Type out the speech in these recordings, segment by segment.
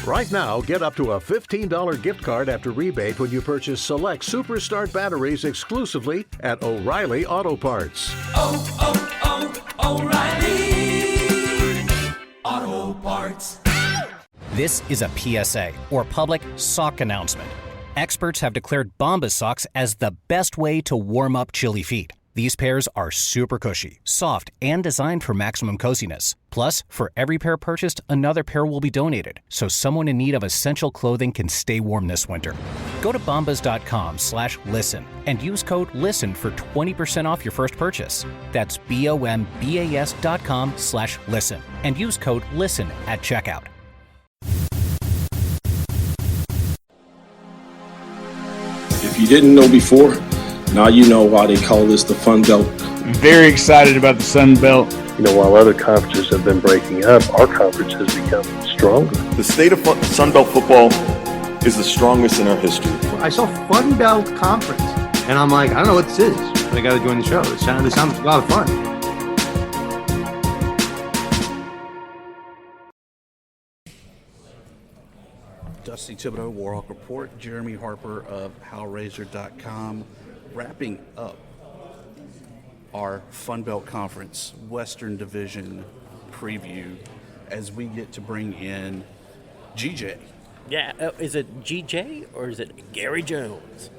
Right now, get up to a $15 gift card after rebate when you purchase select Superstart batteries exclusively at O'Reilly Auto Parts. O'Reilly Auto Parts. This is a PSA, or public sock announcement. Experts have declared Bombas socks as the best way to warm up chilly feet. These pairs are super cushy, soft, and designed for maximum coziness. Plus, for every pair purchased, another pair will be donated, so someone in need of essential clothing can stay warm this winter. Go to bombas.com/listen and use code LISTEN for 20% off your first purchase. That's BOMBAS.com/listen and use code LISTEN at checkout. If you didn't know before, now you know why they call this the SunBelt. Very excited about the SunBelt. You know, while other conferences have been breaking up, our conference has become stronger. The state of SunBelt football is the strongest in our history. I saw SunBelt Conference, and I'm like, I don't know what this is. I got to join the show. It sounds a lot of fun. Dusty Thibodeaux, Warhawk Report, Jeremy Harper of HowRazor.com, wrapping up our SunBelt Conference Western Division preview as we get to bring in GJ. Yeah, is it GJ or is it Gary Jones?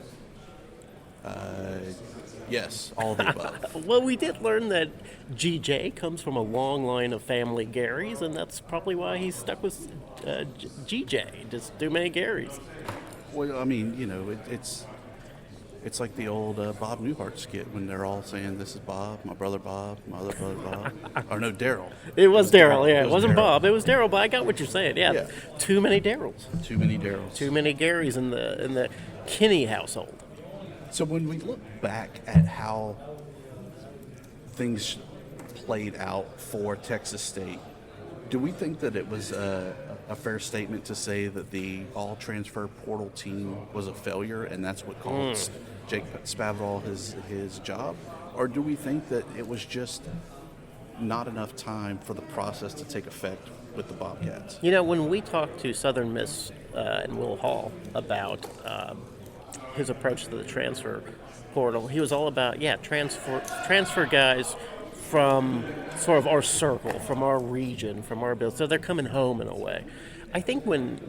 Yes, all of the above. Well, we did learn that GJ comes from a long line of family Garys, and that's probably why he's stuck with GJ, just too many Garys. Well, I mean, you know, it's like the old Bob Newhart skit when they're all saying, "This is Bob, my other brother Bob." Or no, Daryl. It was Daryl, yeah. It wasn't Bob. It was Daryl, but I got what you're saying. Yeah. Too many Daryls. Too many Daryls. Too many Garys in the Kinney household. So when we look back at how things played out for TxSt, do we think that it was a fair statement to say that the all-transfer portal team was a failure and that's what cost Jake Spavital his job? Or do we think that it was just not enough time for the process to take effect with the Bobcats? You know, when we talked to Southern Miss and Will Hall about his approach to the transfer portal, he was all about, transfer guys from sort of our circle, from our region, from our build. So they're coming home in a way. I think with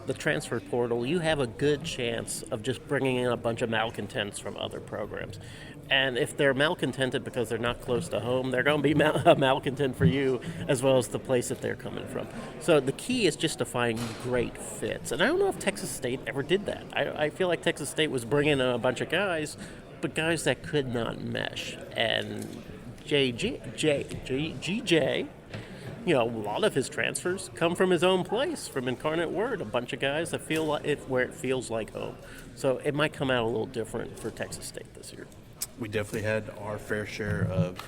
the transfer portal, you have a good chance of just bringing in a bunch of malcontents from other programs. And if they're malcontented because they're not close to home, they're going to be a malcontent for you as well as the place that they're coming from. So the key is just to find great fits. And I don't know if TxSt ever did that. I feel like TxSt was bringing in a bunch of guys, but guys that could not mesh. And GJ, you know, a lot of his transfers come from his own place, from Incarnate Word, a bunch of guys that feel like where it feels like home. So it might come out a little different for TxSt this year. We definitely had our fair share of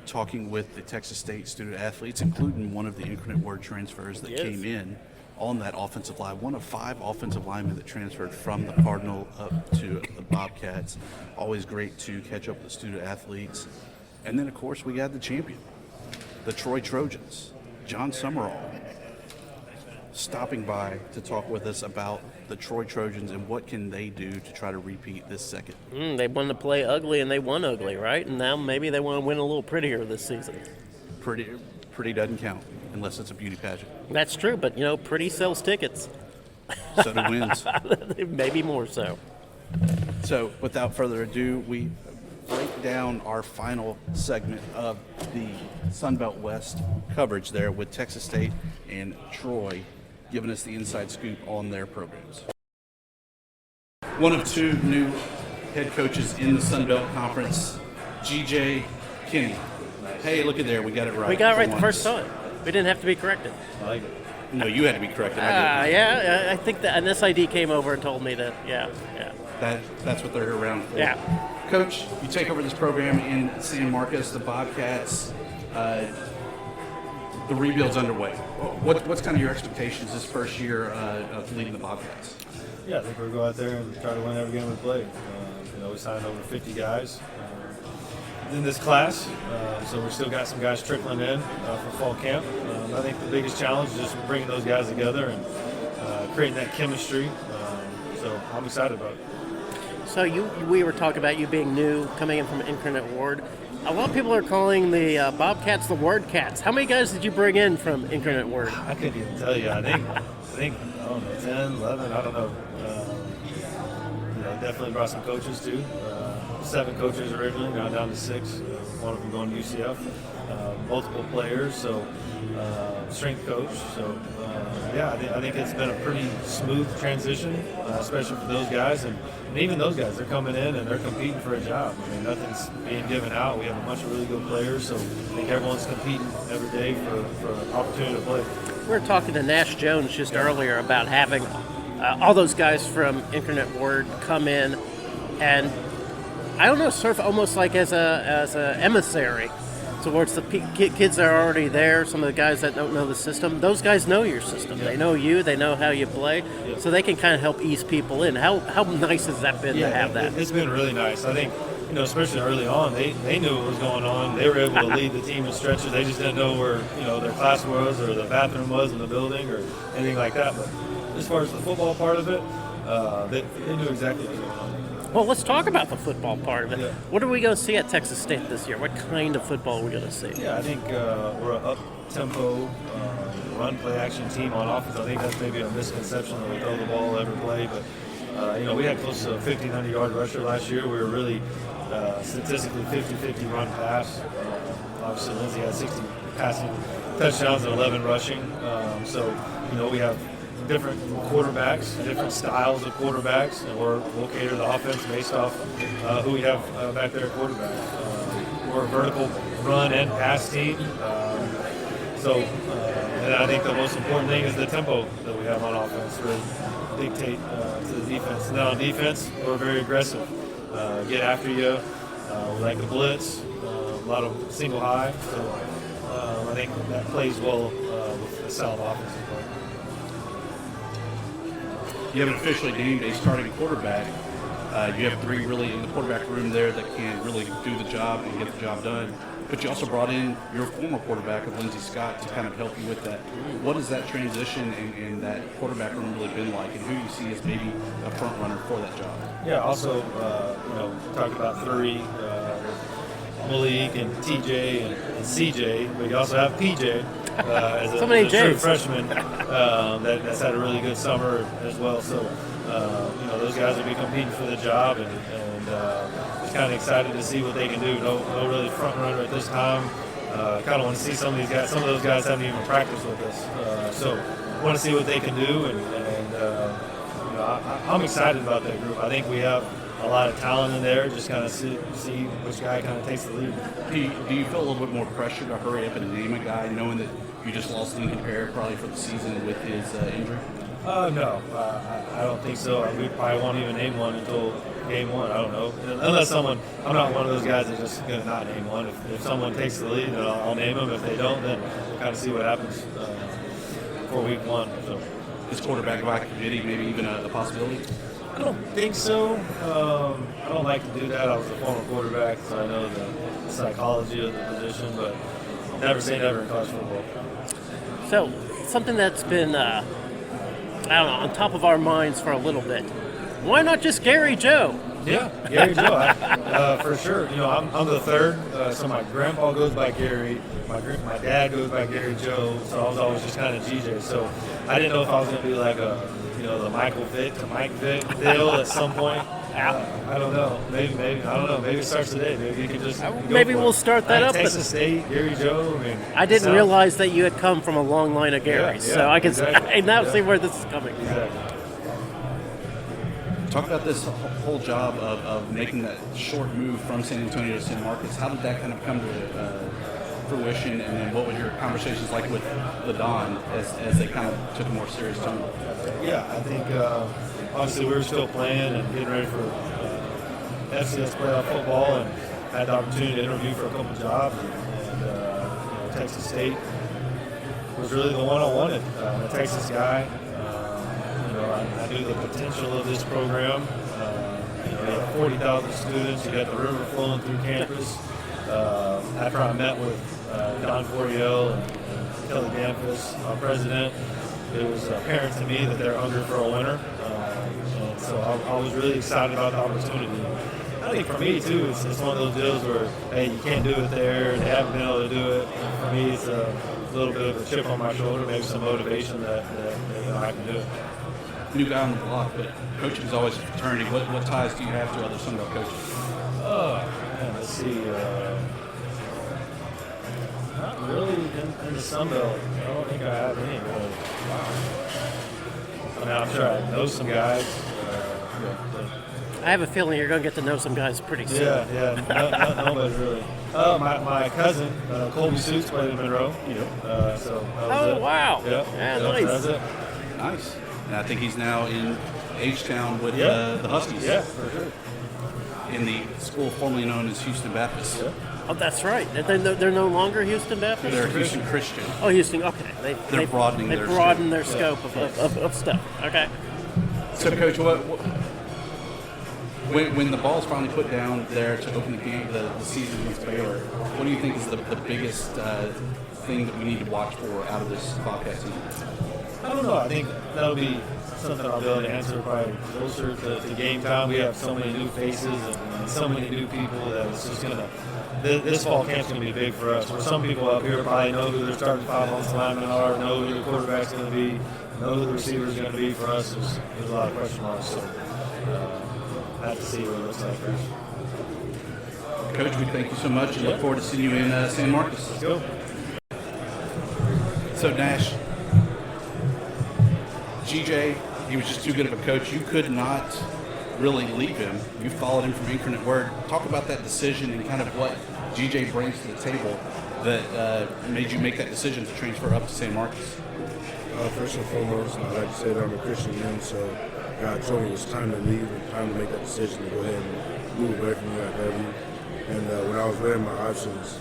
talking with the TxSt student athletes, including one of the Incarnate Word transfers that came in on that offensive line. One of 5 offensive linemen that transferred from the Cardinal up to the Bobcats. Always great to catch up with the student athletes. And then, of course, we had the champion, the Troy Trojans, John Summerall, stopping by to talk with us about the Troy Trojans and what can they do to try to repeat this second. They wanted to play ugly, and they won ugly, right? And now maybe they want to win a little prettier this season. Pretty doesn't count unless it's a beauty pageant. That's true, but, you know, pretty sells tickets. So do wins. Maybe more so. So, without further ado, we break down our final segment of the SunBelt West coverage there with TxSt and Troy giving us the inside scoop on their programs. One of 2 new head coaches in the SunBelt Conference, GJ Kinney. Hey, look at there, we got it right. We got it right the first time. We didn't have to be corrected. I like it. No, you had to be corrected. I think that, and this ID came over and told me that, That's what they're around for. Yeah. Coach, you take over this program in San Marcos, the Bobcats. The rebuild's underway. What's kind of your expectations this first year of leading the Bobcats? Yeah, I think we'll go out there and try to win every game we play. We signed over 50 guys in this class, so we've still got some guys trickling in for fall camp. I think the biggest challenge is just bringing those guys together and creating that chemistry. So I'm excited about it. So we were talking about you being new, coming in from Incarnate Ward. A lot of people are calling the Bobcats the Ward Cats. How many guys did you bring in from Incarnate Ward? I couldn't even tell you. I think I don't know, 10, 11, I don't know. Definitely brought some coaches too. 7 coaches originally, now down to 6. One of them going to UCF. Multiple players, so strength coach. So I think it's been a pretty smooth transition, especially for those guys. And even those guys, they're coming in and they're competing for a job. I mean, nothing's being given out. We have a bunch of really good players, so I think everyone's competing every day for an opportunity to play. We were talking to Nash Jones just earlier about having all those guys from Incarnate Word come in, and I don't know, serve almost like as a emissary towards the kids that are already there. Some of the guys that don't know the system, those guys know your system. They know you. They know how you play, so they can kind of help ease people in. How nice has that been to have that? It's been really nice. I think, especially early on, they knew what was going on. They were able to lead the team in stretches. They just didn't know where their class was or the bathroom was in the building or anything like that. But as far as the football part of it, they knew exactly what was going on. Well, let's talk about the football part of it. Yeah. What are we going to see at TxSt this year? What kind of football are we going to see? Yeah, I think we're an up-tempo, run play action team on offense. I think that's maybe a misconception that we throw the ball every play. But, we had close to a 1,500-yard rusher last year. We were really statistically 50-50 run pass. Obviously, Lindsay had 60 passing touchdowns and 11 rushing. We have different quarterbacks, different styles of quarterbacks, and we'll cater the offense based off who we have back there at quarterback. We're a vertical run and pass team. And I think the most important thing is the tempo that we have on offense really dictate to the defense. And then on defense, we're very aggressive. Get after you. We like the blitz, a lot of single high. So I think that plays well with the style of offense. You haven't officially named a starting quarterback. You have 3 really in the quarterback room there that can really do the job and get the job done. But you also brought in your former quarterback of Lindsey Scott to kind of help you with that. What has that transition in that quarterback room really been like, and who you see as maybe a front runner for that job? Yeah, also, talk about 3, Malik and TJ and CJ, but you also have PJ as a true freshman that's had a really good summer as well. So, those guys will be competing for the job, and just kind of excited to see what they can do. No really front runner at this time. Kind of want to see some of these guys. Some of those guys haven't even practiced with us, so want to see what they can do. I'm excited about that group. I think we have a lot of talent in there. Just kind of see which guy kind of takes the lead. Do you feel a little bit more pressure to hurry up and name a guy, knowing that you just lost Lincoln Perry probably for the season with his injury? No, I don't think so. We probably won't even name one until game 1. I don't know. Unless I'm not one of those guys that's just going to not name one. If someone takes the lead, then I'll name them. If they don't, then we'll kind of see what happens for week 1. So. Is quarterback by committee maybe even a possibility? I don't think so. I don't like to do that. I was a former quarterback, so I know the psychology of the position, but never say never in college football. So, something that's been, on top of our minds for a little bit. Why not just Gary Joe? Yeah, Gary Joe, for sure. I'm the third, so my grandpa goes by Gary, my dad goes by Gary Joe, so I was always just kind of GJ. So I didn't know if I was going to be like the Michael Vick to Mike Vick deal at some point. I don't know. Maybe I don't know. Maybe it starts today. Maybe you can just. Maybe we'll start that up. TxSt, Gary Joe. I didn't realize that you had come from a long line of Garys, so I can now see where this is coming from. Exactly. Talk about this whole job of making that short move from San Antonio to San Marcos. How did that kind of come to fruition, and then what were your conversations like with the Don as they kind of took a more serious tone? Yeah, I think obviously we were still playing and getting ready for FCS playoff football, and had the opportunity to interview for a couple jobs. And TxSt was really the one I wanted. I'm a Texas guy. I knew the potential of this program. You have 40,000 students. You got the river flowing through campus. After I met with Don Foriel and Kelly Danfus, our president, it was apparent to me that they're hungry for a winner. And so I was really excited about the opportunity. I think for me, too, it's one of those deals where, hey, you can't do it there. They haven't been able to do it. And for me, it's a little bit of a chip on my shoulder, maybe some motivation that I can do it. New guy on the block, but coaching is always a fraternity. What ties do you have to other SunBelt coaches? Man, let's see. Not really in the SunBelt. I don't think I have any really. Wow. I mean, I'm sure I know some guys. I have a feeling you're going to get to know some guys pretty soon. Yeah. Nobody really. My cousin, Colby Suits, played in Monroe. So wow. Yeah, nice. That's it. Nice. And I think he's now in H-Town with the Huskies. Yeah, for sure. In the school formerly known as Houston Baptist. Yeah. Oh, that's right. They're no longer Houston Baptist? They're Houston Christian. Oh, Houston. Okay. They're broadening their broadened their scope of stuff. Okay. So, Coach, when the ball's finally put down there to open the game, the season against Baylor, what do you think is the biggest thing that we need to watch for out of this Bobcat season? I don't know. I think that'll be something I'll be able to answer probably closer to game time. We have so many new faces and so many new people that it's just going to – this fall camp's going to be big for us. Where some people up here probably know who their starting 5 offensive linemen are, know who the quarterback's going to be, know who the receiver's going to be. For us, there's a lot of question marks. So I have to see what it looks like first. Coach, we thank you so much and look forward to seeing you in San Marcos. Let's go. So, Nash, GJ, he was just too good of a coach. You could not really leave him. You followed him from Incarnate Word. Talk about that decision and kind of what GJ brings to the table that made you make that decision to transfer up to San Marcos. First and foremost, I'd like to say that I'm a Christian man, so God told me it was time to leave and time to make that decision to go ahead and move away from UIW. And when I was weighing my options,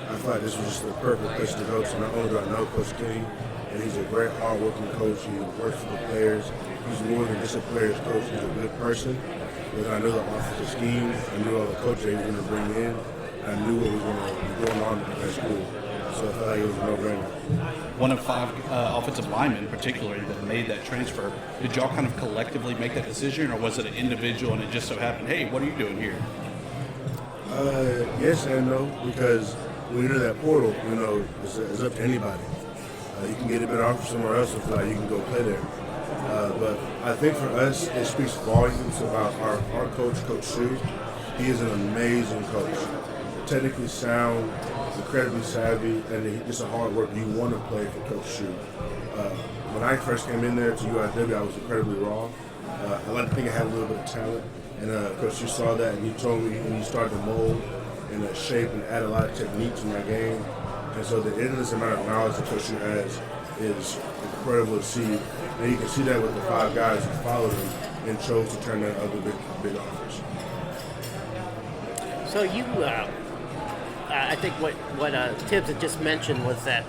I thought this was just the perfect place to go. So not only do I know Coach Kenny, and he's a great, hard-working coach. He works for the players. He's more than just a player's coach. He's a good person. Because I knew the offensive scheme. I knew all the coaches he was going to bring in. I knew what was going to be going on in that school. So I felt like it was a no-brainer. One of 5 offensive linemen, particularly, that made that transfer. Did y'all kind of collectively make that decision, or was it an individual and it just so happened, hey, what are you doing here? Yes and no, because when you're in that portal, it's up to anybody. You can get a better offer somewhere else if you can go play there. But I think for us, it speaks volumes about our coach, Coach Shu. He is an amazing coach. Technically sound, incredibly savvy, and he's just a hard worker. You want to play for Coach Shu. When I first came in there to UIW, I was incredibly raw. I like to think I had a little bit of talent, and Coach Shu saw that, and he told me when you start to mold and shape and add a lot of technique to my game. And so the endless amount of knowledge that Coach Shu has is incredible to see. And you can see that with the 5 guys who followed him and chose to turn down other big offers. So you, I think what Thibs had just mentioned was that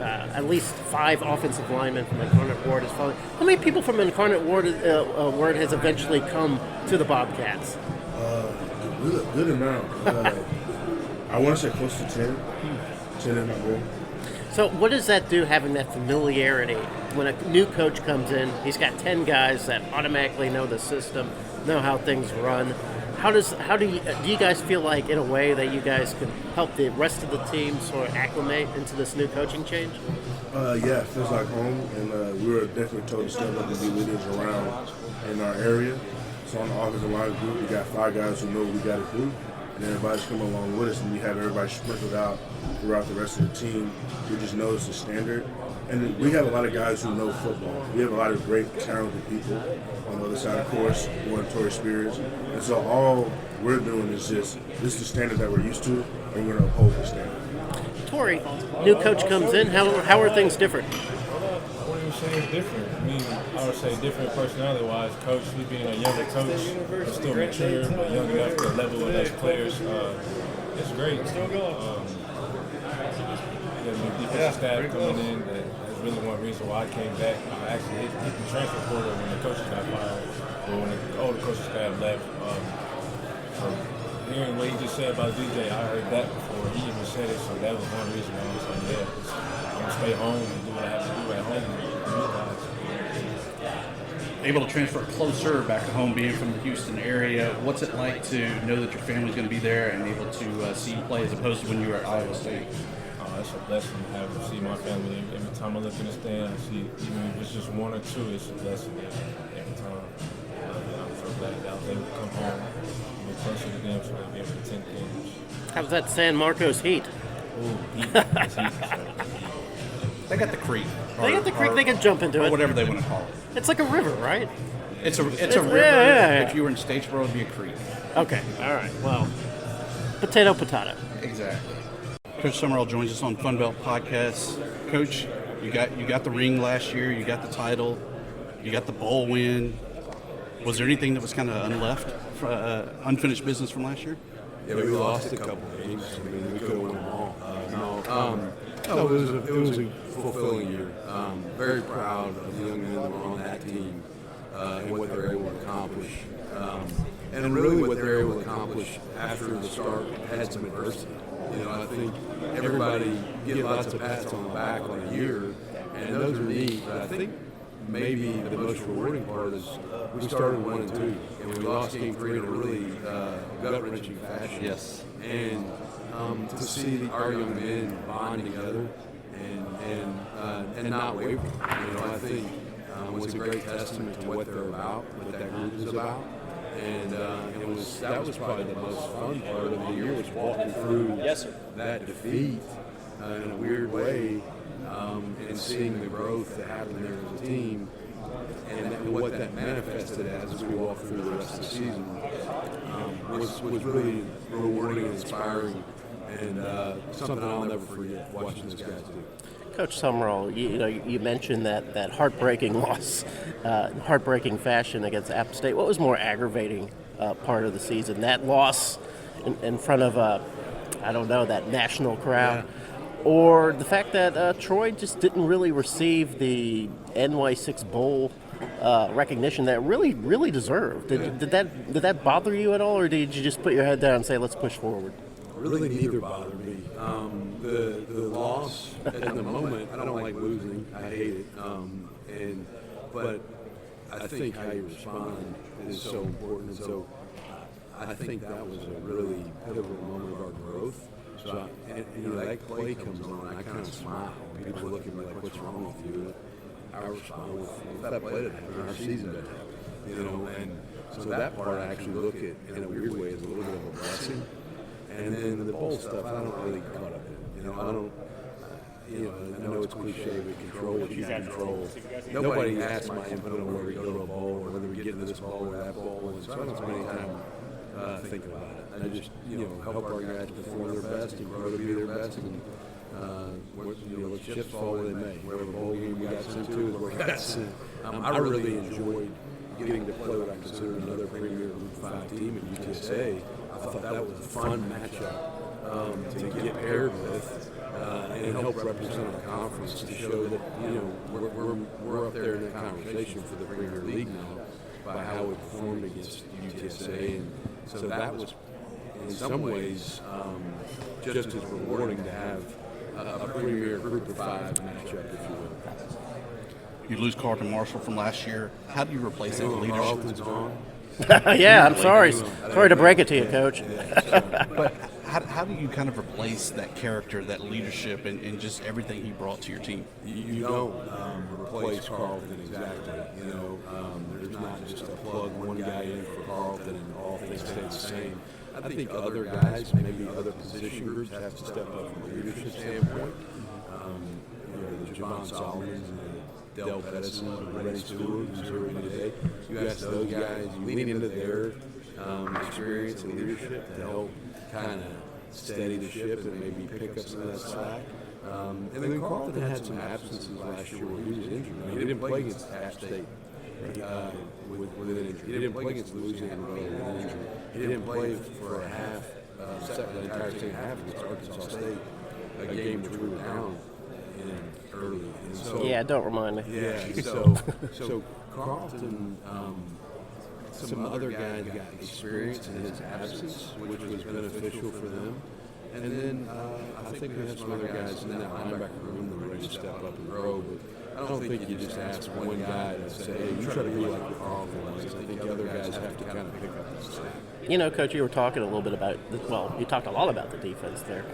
at least 5 offensive linemen from Incarnate Word is following. How many people from Incarnate Word has eventually come to the Bobcats? Good amount. I want to say close to 10. 10 in that room. So what does that do, having that familiarity? When a new coach comes in, he's got 10 guys that automatically know the system, know how things run. Do you guys feel like, in a way, that you guys can help the rest of the team sort of acclimate into this new coaching change? Yeah, it feels like home, and we were definitely told to step up and be leaders around in our area. So on the offensive line group, we got 5 guys who know what we got to do. And everybody's coming along with us, and we have everybody sprinkled out throughout the rest of the team who just knows the standard. And we have a lot of guys who know football. We have a lot of great, talented people on the other side, of course, one Tori Spears. And so all we're doing is just, this is the standard that we're used to, and we're going to uphold the standard. Tori, new coach comes in. How are things different? I wouldn't even say it's different. I mean, I would say different personality-wise. Coach, he being a younger coach, still mature, but young enough to level with those players. It's great. The defensive staff coming in, that's really one reason why I came back. I actually hit the transfer portal when the coaches got fired, or when the older coaching staff left. So hearing what he just said about DJ, I heard that before he even said it, so that was one reason why I was like, yeah, I'm going to stay home and do what I have to do at home. guys. Able to transfer closer back to home, being from the Houston area. What's it like to know that your family's going to be there and able to see you play as opposed to when you were at Iowa State? It's a blessing to see my family. Every time I look in the stand, I see, even if it's just one or two, it's a blessing every time. I'm so glad that I was able to come home and be closer to them so they'll be able to attend games. How's that San Marcos heat? Ooh, heat. It's heat. They got the creek. They can jump into it. Whatever they want to call it. It's like a river, right? It's a river. Yeah. If you were in Statesboro, it'd be a creek. Okay. All right. Well, potato. Exactly. Coach Summerall joins us on SunBelt Podcast. Coach, you got the ring last year. You got the title. You got the bowl win. Was there anything that was kind of unfinished business from last year? Yeah, we lost a couple games. I mean, we could have won them all. No, it was a fulfilling year. Very proud of the young men that were on that team and what they were able to accomplish. And really what they were able to accomplish after the start had some adversity. You know, I think everybody get lots of pats on the back on a year, and those are neat, but I think maybe the most rewarding part is we started 1-2, and we lost game 3 in a really gut-wrenching fashion. Yes. And to see our young men bond together and not waver, you know, I think was a great testament to what they're about, what that group is about. And that was probably the most fun part of the year, was walking through that defeat in a weird way, and seeing the growth that happened there as a team, and what that manifested as we walk through the rest of the season was really rewarding and inspiring, and something I'll never forget watching those guys do. Coach Summerall, you mentioned that heartbreaking loss, heartbreaking fashion against App State. What was more aggravating part of the season? That loss in front of that national crowd, or the fact that Troy just didn't really receive the NY6 Bowl recognition that really deserved? Did that bother you at all, or did you just put your head down and say, let's push forward? Really neither bothered me. The loss at the moment, I don't like losing. I hate it. But I think how you respond is so important. So I think that was a really pivotal moment of our growth. So that play comes on, I kind of smile. People look at me like, "What's wrong with you?" I respond with, "If that play didn't happen, our season didn't happen." You know, and so that part I actually look at in a weird way as a little bit of a blessing. And then the bowl stuff, I don't really caught up in. I don't. I know it's cliche, but control what you can control. Nobody asks my input on where we go to a bowl or whether we get into this bowl or that bowl, and so I don't spend any time thinking about it. I just, help our guys perform their best and grow to be their best, and let chips fall where they may. Wherever bowl game we got sent to is where we got sent. I really enjoyed getting to play what I consider another premier Group 5 team at UTSA. I thought that was a fun matchup to get paired with and help represent our conference to show that we're up there in the conversation for the Premier League now by how we performed against UTSA, and so that was in some ways just as rewarding to have a premier Group of 5 matchup, if you will. You lose Carlton Marshall from last year. How do you replace that leadership? Carlton's on. Yeah, I'm sorry. Sorry to break it to you, Coach. But how do you kind of replace that character, that leadership, and just everything he brought to your team? You don't replace Carlton exactly. There's not just a plug one guy in for Carlton and all things stay the same. I think other guys, maybe other position groups, have to step up from a leadership standpoint. The Javon Solomons and the Del Pettison and Rennie Stewart, who's here today. You ask those guys, you lean into their experience and leadership to help kind of steady the ship and maybe pick up some of that slack. And then Carlton had some absences last year where he was injured. He didn't play against App State with an injury. He didn't play against Louisiana with an injury. He didn't play for a half, the entire second half against Arkansas State, a game which we were down in early. And so, yeah, don't remind me. Yeah, so Carlton, some other guys got experience in his absence, which was beneficial for them. And then I think we have some other guys in that linebacker room that are ready to step up and grow. But don't think you just ask one guy to say, hey, you try to be like your father was. I think other guys have to kind of pick up the slack. You know, Coach, you were talking a little bit about, you talked a lot about the defense there.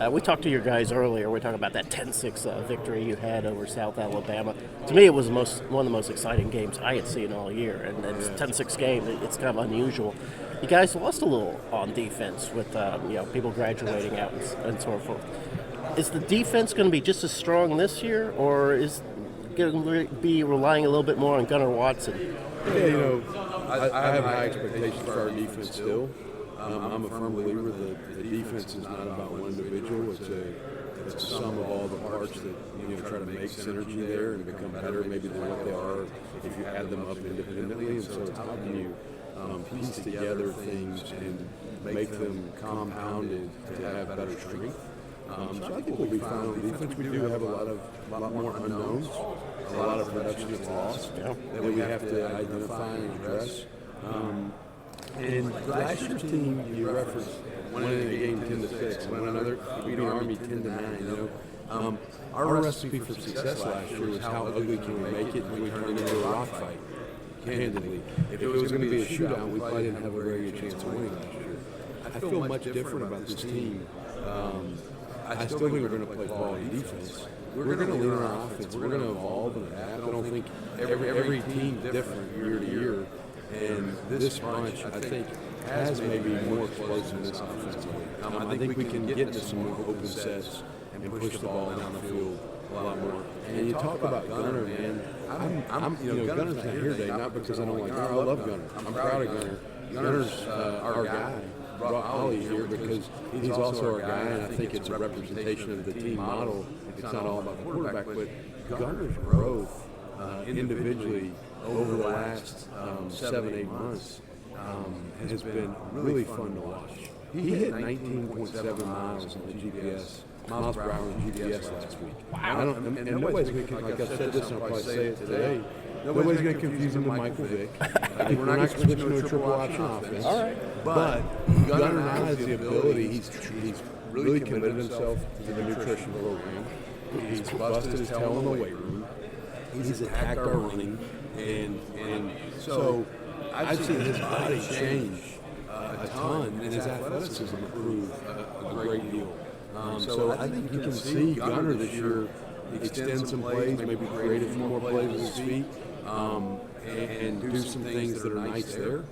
We talked to your guys earlier. We talked about that 10-6 victory you had over South Alabama. To me, it was one of the most exciting games I had seen all year. And it's a 10-6 game. It's kind of unusual. You guys lost a little on defense with people graduating out and so forth. Is the defense going to be just as strong this year, or is it going to be relying a little bit more on Gunnar Watson? Yeah, I have high expectations for our defense still. I'm a firm believer that the defense is not about one individual. It's a sum of all the parts that try to make synergy there and become better maybe than what they are if you add them up independently. And so it's how can you piece together things and make them compounded to have better strength. So I think we'll be fine on defense. We do have a lot more unknowns. A lot of production gets lost that we have to identify and address. And last year's team, you referenced winning a game 10-6, one another beating Army 10-9. Our recipe for success last year was how ugly can we make it when we turn it into a rock fight. Candidly, if it was going to be a shootout, we probably didn't have a very good chance of winning last year. I feel much different about this team. I still think we're going to play quality defense. We're going to lean on our offense. We're going to evolve and adapt. I don't think every team's different year to year. And this bunch, I think, has maybe more explosiveness offensively. I think we can get into some more open sets and push the ball down the field a lot more. And you talk about Gunnar, man. Gunnar's not here today, not because I don't like Gunnar. I love Gunnar. I'm proud of Gunnar. Gunner's our guy. Brought Ollie here because he's also our guy, and I think it's a representation of the team model. It's not all about the quarterback, but Gunner's growth individually over the last 7-8 months has been really fun to watch. He hit 19.7 miles on the GPS, miles per hour on the GPS last week. Wow. And nobody's going to, like I said this, and I'll probably say it today, nobody's going to confuse him with Michael Vick. We're not switching to a triple option offense. All right. But Gunnar now has the ability. He's really committed himself to the nutrition program. He's busted his tail in the weight room. He's attacked our running, and so I've seen his body change a ton, and his athleticism improve a great deal. So I think you can see Gunnar this year extend some plays, maybe create a few more plays with his feet, and do some things that are nice there.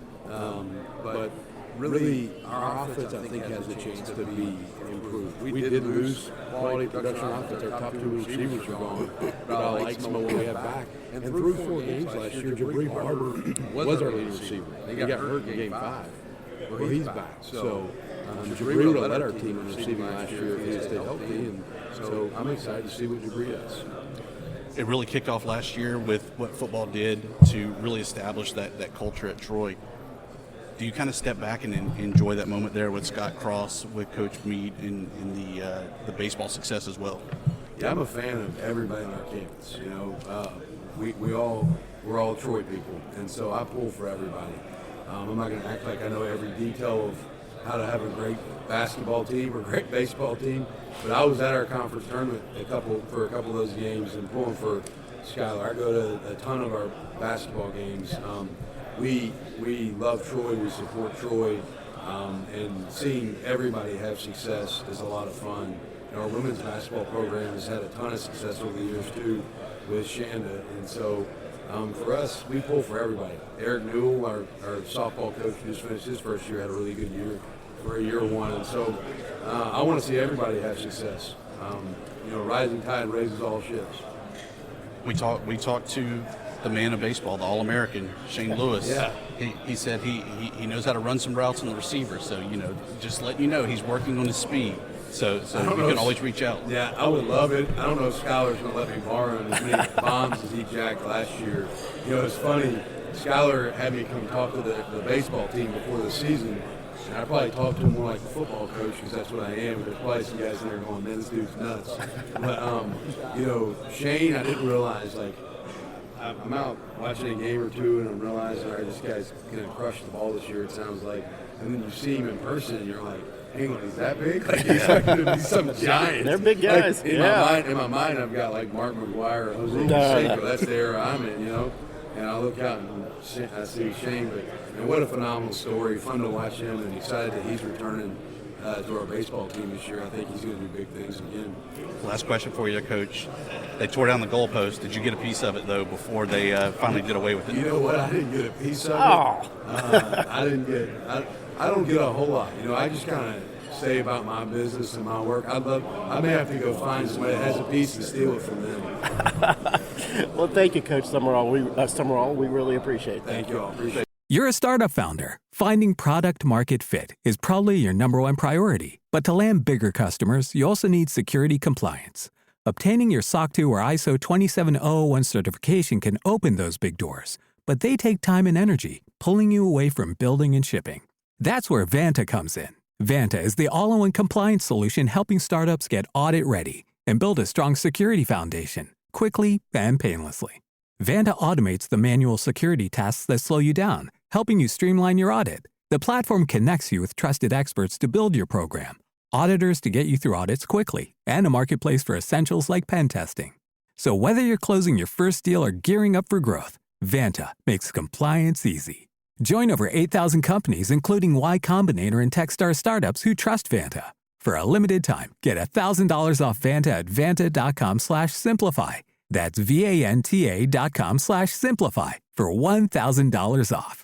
But really, our offense, I think, has a chance to be improved. We did lose quality production offense. Our top 2 receivers are gone, but I like some of what we have back. And through 4 games last year, Harper was our lead receiver. He got hurt in Game 5. Well, he's back. So Jabri would have led our team in receiving last year if he had stayed healthy. And so I'm excited to see what Jabri does. It really kicked off last year with what football did to really establish that culture at Troy. Do you kind of step back and enjoy that moment there with Scott Cross, with Coach Meade, and the baseball success as well? Yeah, I'm a fan of everybody on our campus. We're all Troy people, and so I pull for everybody. I'm not going to act like I know every detail of how to have a great basketball team or great baseball team, but I was at our conference tournament for a couple of those games and pulling for Skylar. I go to a ton of our basketball games. We love Troy, we support Troy, and seeing everybody have success is a lot of fun. Our women's basketball program has had a ton of success over the years too with Shanda, and so for us, we pull for everybody. Eric Newell, our softball coach, who just finished his first year, had a really good year for a year one, and so I want to see everybody have success. Rising tide raises all ships. We talked to the man of baseball, the All-American, Shane Lewis. Yeah. He said he knows how to run some routes on the receiver, so, just letting you know he's working on his speed. So you can always reach out. Yeah, I would love it. I don't know if Skylar's going to let me borrow as many bombs as he jacked last year. It's funny. Skylar had me come talk to the baseball team before the season, and I probably talked to him more like a football coach because that's what I am. There's probably some guys in there going, man, this dude's nuts. But, Shane, I didn't realize, I'm out watching a game or two, and I'm realizing, all right, this guy's going to crush the ball this year, it sounds like. And then you see him in person, and you're like, hang on, he's that big? Like, he's like going to be some giant. They're big guys. Like, in my mind, I've got like Mark McGuire or Jose Canseco. That's the era I'm in, you know. And I look out and I see Shane, but what a phenomenal story. Fun to watch him, and excited that he's returning to our baseball team this year. I think he's going to do big things again. Last question for you, Coach. They tore down the goalpost. Did you get a piece of it, though, before they finally did away with it? You know what? I didn't get a piece of it. I didn't get I don't get a whole lot. You know, I just kind of say about my business and my work. I may have to go find somebody that has a piece and steal it from them. Well, thank you, Coach Summerall. We really appreciate that. Thank you all. Appreciate it. You're a startup founder. Finding product market fit is probably your number one priority. But to land bigger customers, you also need security compliance. Obtaining your SOC 2 or ISO 27001 certification can open those big doors, but they take time and energy, pulling you away from building and shipping. That's where Vanta comes in. Vanta is the all-in-one compliance solution helping startups get audit ready and build a strong security foundation quickly and painlessly. Vanta automates the manual security tasks that slow you down, helping you streamline your audit. The platform connects you with trusted experts to build your program, auditors to get you through audits quickly, and a marketplace for essentials like pen testing. So whether you're closing your first deal or gearing up for growth, Vanta makes compliance easy. Join over 8,000 companies, including Y Combinator and Techstar startups who trust Vanta. For a limited time, get $1,000 off Vanta at vanta.com/simplify. That's VANTA.com/simplify for $1,000 off.